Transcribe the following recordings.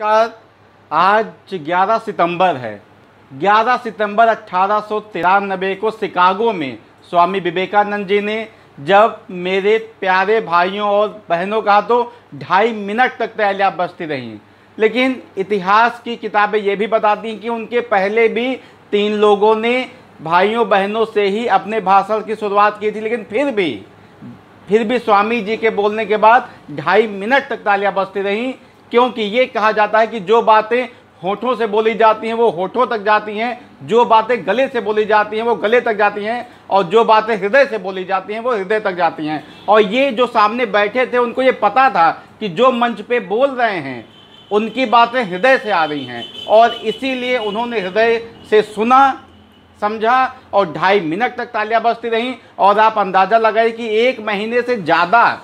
नमस्कार। आज 11 सितंबर है। 11 सितंबर 1893 को शिकागो में स्वामी विवेकानंद जी ने जब मेरे प्यारे भाइयों और बहनों का तो 2.5 मिनट तक तैलियाँ बजती रहीं, लेकिन इतिहास की किताबें ये भी बताती हैं कि उनके पहले भी 3 लोगों ने भाइयों बहनों से ही अपने भाषण की शुरुआत की थी, लेकिन फिर भी स्वामी जी के बोलने के बाद 2.5 मिनट तक तालियां बजती रहीं, क्योंकि ये कहा जाता है कि जो बातें होठों से बोली जाती हैं वो होठों तक जाती हैं, जो बातें गले से बोली जाती हैं वो गले तक जाती हैं, और जो बातें हृदय से बोली जाती हैं वो हृदय तक जाती हैं। और ये जो सामने बैठे थे उनको ये पता था कि जो मंच पे बोल रहे हैं उनकी बातें हृदय से आ रही हैं, और इसीलिए उन्होंने हृदय से सुना, समझा और 2.5 मिनट तक तालियां बजती रहीं। और आप अंदाज़ा लगाइए कि 1 महीने से ज़्यादा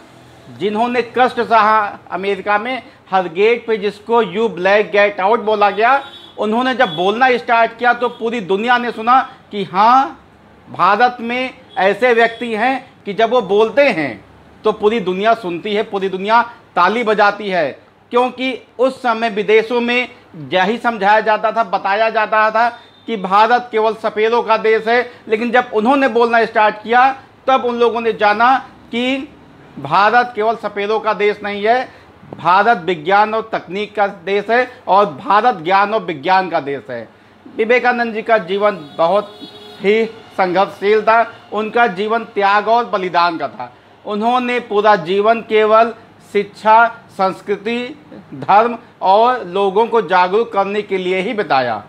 जिन्होंने कष्ट सहा अमेरिका में, हर गेट पे जिसको यू ब्लैक गेट आउट बोला गया, उन्होंने जब बोलना स्टार्ट किया तो पूरी दुनिया ने सुना कि हाँ, भारत में ऐसे व्यक्ति हैं कि जब वो बोलते हैं तो पूरी दुनिया सुनती है, पूरी दुनिया ताली बजाती है। क्योंकि उस समय विदेशों में यही समझाया जाता था, बताया जाता था कि भारत केवल सफ़ेदों का देश है, लेकिन जब उन्होंने बोलना स्टार्ट किया तब उन लोगों ने जाना कि भारत केवल सफ़ेदों का देश नहीं है, भारत विज्ञान और तकनीक का देश है, और भारत ज्ञान और विज्ञान का देश है। विवेकानंद जी का जीवन बहुत ही संघर्षशील था, उनका जीवन त्याग और बलिदान का था। उन्होंने पूरा जीवन केवल शिक्षा, संस्कृति, धर्म और लोगों को जागरूक करने के लिए ही बिताया।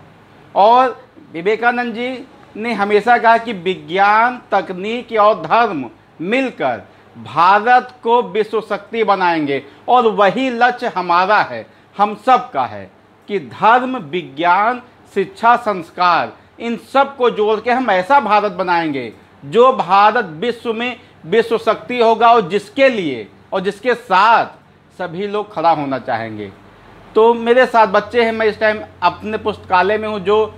और विवेकानंद जी ने हमेशा कहा कि विज्ञान, तकनीक और धर्म मिलकर भारत को विश्व शक्ति बनाएंगे, और वही लक्ष्य हमारा है, हम सब का है कि धर्म, विज्ञान, शिक्षा, संस्कार, इन सब को जोड़ के हम ऐसा भारत बनाएंगे जो भारत विश्व में विश्व शक्ति होगा, और जिसके लिए और जिसके साथ सभी लोग खड़ा होना चाहेंगे। तो मेरे साथ बच्चे हैं, मैं इस टाइम अपने पुस्तकालय में हूँ, जो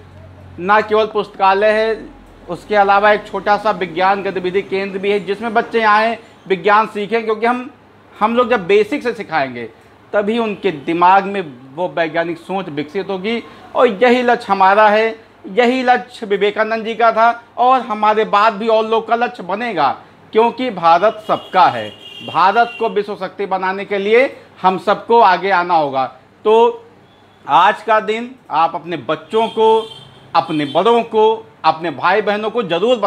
ना केवल पुस्तकालय है, उसके अलावा एक छोटा सा विज्ञान गतिविधि केंद्र भी है, जिसमें बच्चे आएँ, विज्ञान सीखें। क्योंकि हम लोग जब बेसिक से सिखाएंगे तभी उनके दिमाग में वो वैज्ञानिक सोच विकसित होगी। और यही लक्ष्य हमारा है, यही लक्ष्य विवेकानंद जी का था, और हमारे बाद भी और लोग का लक्ष्य बनेगा, क्योंकि भारत सबका है। भारत को विश्व शक्ति बनाने के लिए हम सबको आगे आना होगा। तो आज का दिन आप अपने बच्चों को, अपने बड़ों को, अपने भाई बहनों को ज़रूर